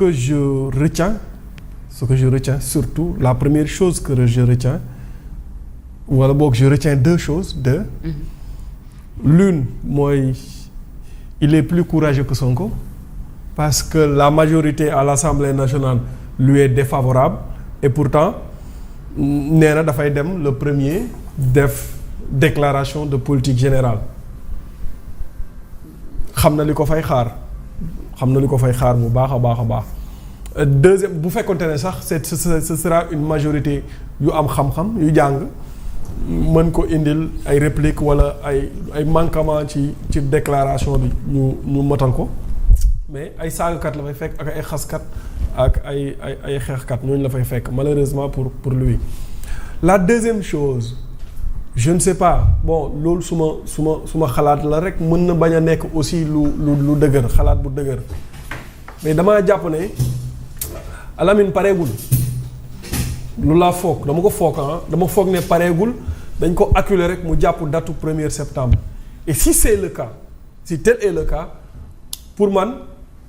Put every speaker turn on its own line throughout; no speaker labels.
que ce que je retiens surtout, la première chose que je retiens, wala boog je retiens deux. L'une, mooy il est plus courageux que Sonko parce que la majorité à l'Assemblée nationale lui est défavorable et pourtant nee na dafay dem le premier def déclaration de politique générale. xam na li ko fay xaar bu baax a baax. Deuxième, bu fekkonte ne sax ce sera une majorité yu am xam-xam yu jàng mën ko indil ay répliques wala ay manquements ci déclaration bi ñu motal ko, mais ay saagakat la fay fekk ak ay xaskat ak ay xeexkat ñooñu la fay fekk malheureusement pour lui. La deuxième chose, je ne sais pas, bon loolu suma xalaat la rek, mën na bañ a nekk aussi lu dëgër, xalaat bu dëgër, mais damaa jàpp ne Alamine pareegul lu laa foog dama foog ne pareegul, dañ ko acculer rek mu jàpp datu 1er septembre. Et si c'est le cas, si tel est le cas, pour man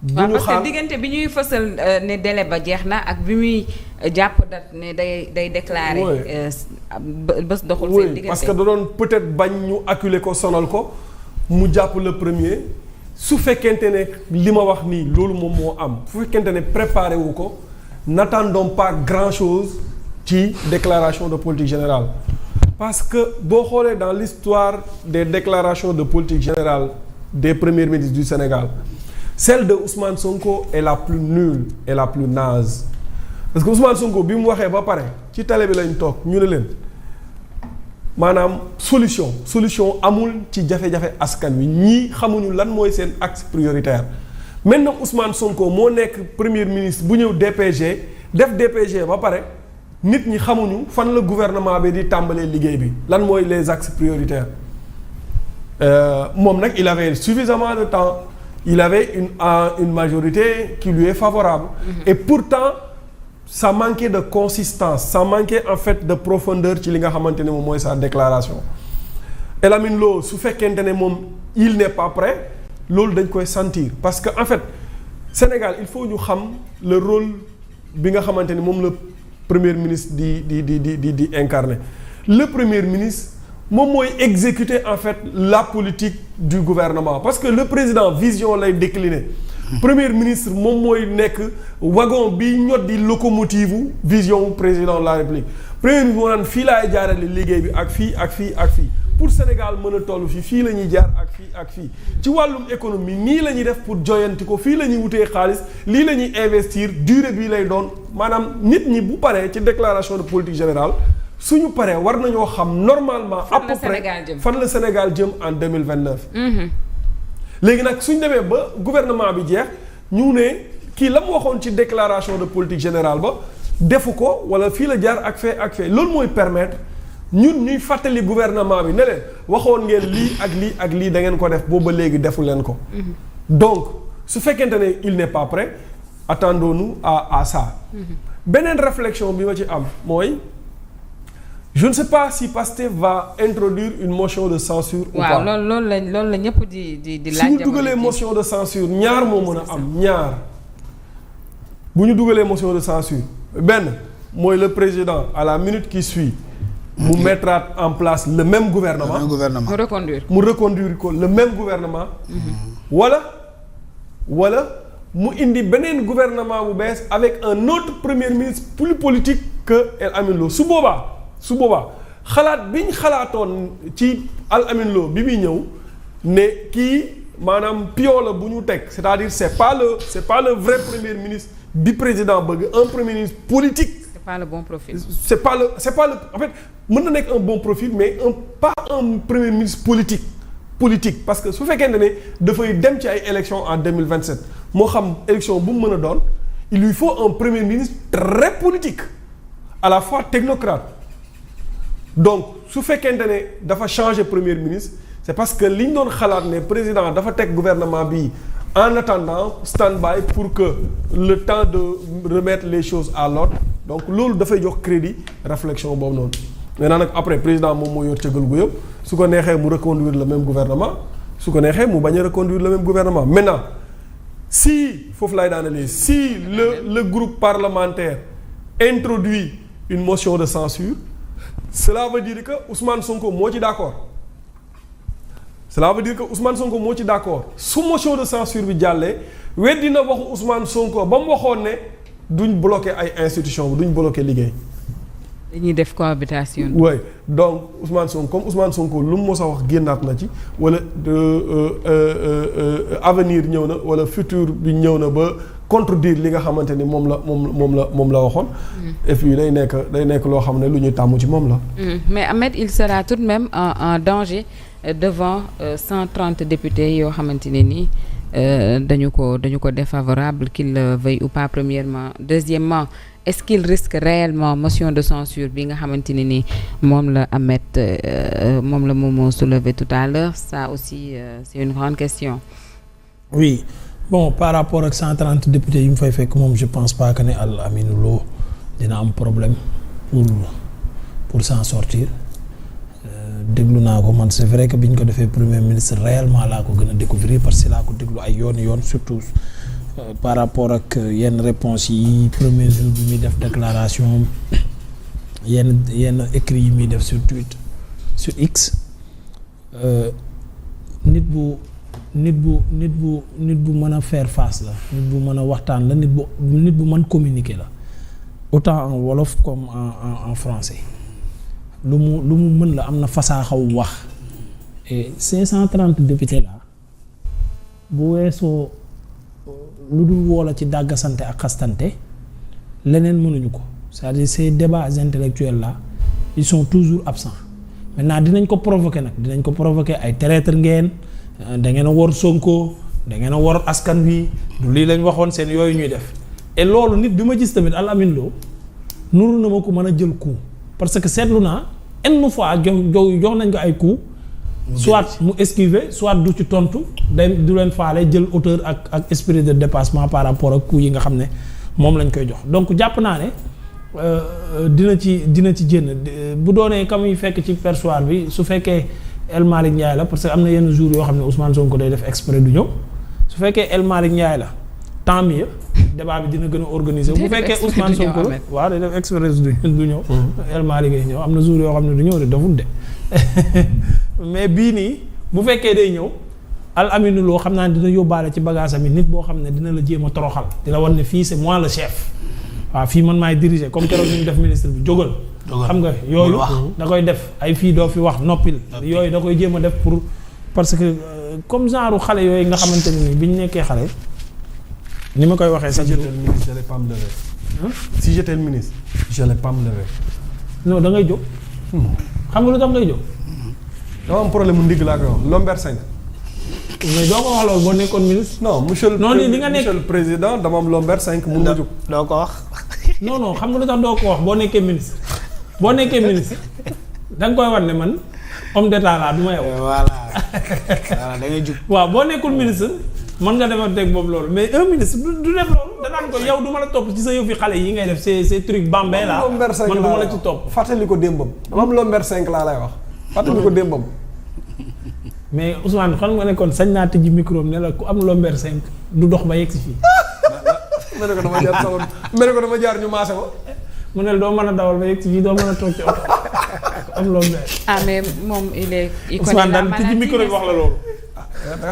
bu ñu
parce que diggante bi ñuy fësal ne délai ba jeex na ak bi muy jàpp date ne day déclarer bés doxul seen diggante.
Parce que da doon peut-être bañ ñu acculer ko sonal ko mu jàpp le premier. Su fekkente ne li ma wax nii loolu moom moo am, su fekkente ne préparé wu ko, n'attendons pas grand-chose ci déclaration de politique générale. Parce que boo xoolee dans l'histoire des déclarations de politique générale des premiers ministres du Sénégal, celle de Ousmane Sonko est la plus nulle et la plus naze. Parce que Ousmane Sonko bi mu waxee ba pare ci télé bi lañ toog ñu ne leen maanaam solution amul ci jafe-jafe askan wi, ñii xamuñu lan mooy seen axe prioritaire. Maintenant Ousmane Sonko moo nekk premier ministre bu ñëw def DPG ba pare, nit ñi xamuñu fan la gouvernement bi di tàmbalee liggéey bi, lan mooy les axes prioritaires. Moom nag il avait suffisamment de temps, il avait une majorité qui lui est favorable. Et pourtant ça manquait de consistance, ça manquait en fait de profondeur ci li nga xamante ne moom mooy sa déclaration. Elamine Lo su fekkente ne moom il n'est pas prêt, loolu dañ koy sentir parce que en fait Sénégal il faut ñu xam le rôle bi nga xamante ni moom le premier ministre di incarner. Le premier ministre moom mooy exécuter en fait la politique du gouvernement parce que le président vision lay décliner. Premier ministre moom mooy nekk wagon bi ñot di locomotive vision président de la République. Premier ministre moo naan fii laay jaarale liggéey bi ak fii pour Sénégal mën a toll fii la ñuy jaar ak fii ci wàllum économie nii la ñuy def pour joyanti ko, fii la ñuy wutee xaalis, lii la ñuy investir, durée bii lay doon. Maanaam nit ñi bu paree ci déclaration de politique générale suñu paree war nañoo xam normalement à peu près fan la Sénégal jëm en 2029. Léegi nag suñ demee ba gouvernement bi jeex ñu ne kii la mu waxoon ci déclaration de politique générale ba defu ko wala fii la jaar ak fee loolu mooy permettre ñun ñuy fàttali gouvernement bi ne leen waxoon ngeen lii ak lii da ngeen ko def boobu ba léegi defu leen ko. Donc su fekkente ne il n'est pas prêt, attendons-nous à ça. Beneen réflexion bi ma ci am mooy je ne sais pas si Pastef va introduire une motion de censure ou pas.
waaw loolu la ñëpp di laaj.
su ñu dugalee motion de censure ñaar moo mën a am ñaar bu ñu dugalee motion de censure benn mooy le président à la minute qui suit mu mettra en place le même gouvernement. mu reconduire ko le même gouvernement. wala mu indi beneen gouvernement bu bees avec un autre premier ministre plus politique que El Amin Lo. su boobaa xalaat biñ xalaatoon ci Al Amin Lo bi muy ñëw ne kii maanaam pion la bu ñu teg, c'est-à-dire c'est pas le vrai premier ministre bi président bëgg, un premier ministre politique.
C'est pas le bon profil.
C'est pas le en fait mën na nekk un bon profil mais pas un premier ministre politique parce que su fekkee ne dafay dem ci ay élections en 2027 moo xam élection bu mu mën a doon, il lui faut un premier ministre très politique à la fois technocrate. Donc su fekkente ne dafa changer premier ministre, c'est parce que li ñu doon xalaat ne président dafa teg gouvernement bi en attendant stand-by pour que le temps de remettre les choses à l'ordre. Donc loolu dafay jox crédit réflexion boobu noonu. Maintenant nag après président moom moo yor cëgal gu yëpp, su ko neexee mu reconduire le même gouvernement, su ko neexee mu bañ a reconduire le même gouvernement. Maintenant si foofu lay daanalee si le groupe parlementaire introduit une motion de censure cela veut dire que Ousmane Sonko moo ci d'accord cela veut dire que Ousmane Sonko moo ci d'accord su motion de censure bi jàllee weddi na waxu Ousmane Sonko ba mu waxoon ne duñ bloquer ay institutions bi duñ bloquer liggéey.
dañuy def cohabitation.
oui donc Ousmane Sonko lu mu mos a wax génnaat na ci wala avenir ñëw na wala futur bi ñëw na ba contredire li nga xamante ni moom la waxoon. et puis day nekk loo xam ne lu ñuy tàmm ci moom la.
mais Ahmed il sera tout de même en danger devant 130 députés yoo xamante ne nii dañu ko défavorable qu'il le veuille ou pas premièrement deuxièmement. Est-ce qu'il risque réellement motion de censure bi nga xamante ne ni moom la Momo soulevé tout à l'heure ça aussi c'est une grande question.
Oui bon par rapport ak 130 députés yi mu fay fekk moom je pense pas que ne Al Amine Lo dina am problème pour s'en sortir déglu naa ko man c'est vrai que bi ñu ko defee premier ministre réellement laa ko gën a découvrir parce que laa ko déglu ay yoon surtout. Par rapport ak yenn réponses yi premier jour bi muy def déclaration yenn écrit yi muy def sur Twitter sur X nit bu mën a faire face la nit bu mën a waxtaan la nit bu mën communiquer la autant en wolof comme en français lu mu mën la am na fasaaxaw wax et 530 députés là bu weesoo lu dul woola ci dàggasante ak xastante leneen mënuñu ko c'est-à-dire ces débats intellectuels là ils sont toujours absents maintenant dinañ ko provoquer ay traître ngeen da ngeen a wor Sonko da ngeen a wor askan wi du lii lañ waxoon seen yooyu ñuy def et loolu nit bi ma gis tamit Al Amine Lo nuru na ma ko mën a jël coup parce que seetlu naa une fois jox nañ ko ay coup soit mu esquiver soit du ci tontu du leen faale jël hauteur ak esprit de dépassement par rapport ak coup yi nga xam ne moom lañ koy jox donc jàpp naa ne dina ci génn bu doonee kam yi fekk ci perchoir bi su fekkee El Malick Ndiaye la parce que am na yenn jours yoo xam ne Ousmane Sonko day def exprès du ñëw su fekkee El Malick Ndiaye la tant mieux débat bi dina gën a organiser bu fekkee Ousmane Sonko la waaw day def exprès du ñëw El Malick ngay ñëw am na jours yoo xam ne du ñëw de doful de mais bii nii bu fekkee day ñëw Al Amine Lo xam naa ne dina yóbbaale ci bagage am nit boo xam ne dina la jéem a toroxal di la wan ne fii c'est moi le chef waaw fii man maay diriger comme keroog ñu def ministre bi jógal xam nga yooyu da koy def ay fii doo fi wax noppil yooyu da koy jéem a def pour parce que comme genre xale yooyu nga xamante ne ni bi ñu nekkee xale ni ma koy waxee sax
si j'étais le ministre j'allais pas me lever
non da ngay jóg xam nga lu tax ngay jóg
dama am problème mu ndigg laa koy wax lomber 5
mais doo ko wax loolu boo nekkoon ministre.
non monsieur le président dama am lomber 5 mun na jóg.
doo ko wax.
non xam nga lu tax doo ko wax boo nekkee ministre da nga koy war ne man homme d'état laa du ma yow.
voilà da ngay jug.
waaw boo nekkul ministre mën nga defar teg boobu loolu mais un ministre du def loolu danaan ko yow du ma la topp ci sa yëfi xale yi ngay def ces trucs bambé la man du ma la ci topp.
fàttali ko démbam dama am lomber 5 laa lay wax fàttali ko démbam.
mais Ousmane xam nga ne kon sañ naa tëjji micro ne la ku am lomber 5 du dox ba yegg si fii.
mel ne ko dama jaar ñu maase ko.
mu ne doo mën a dawal ba yegg si fii doo mën a toog ci oto am lomber.
mais moom il connaît
Ousmane daal tëjji micro wax la loolu.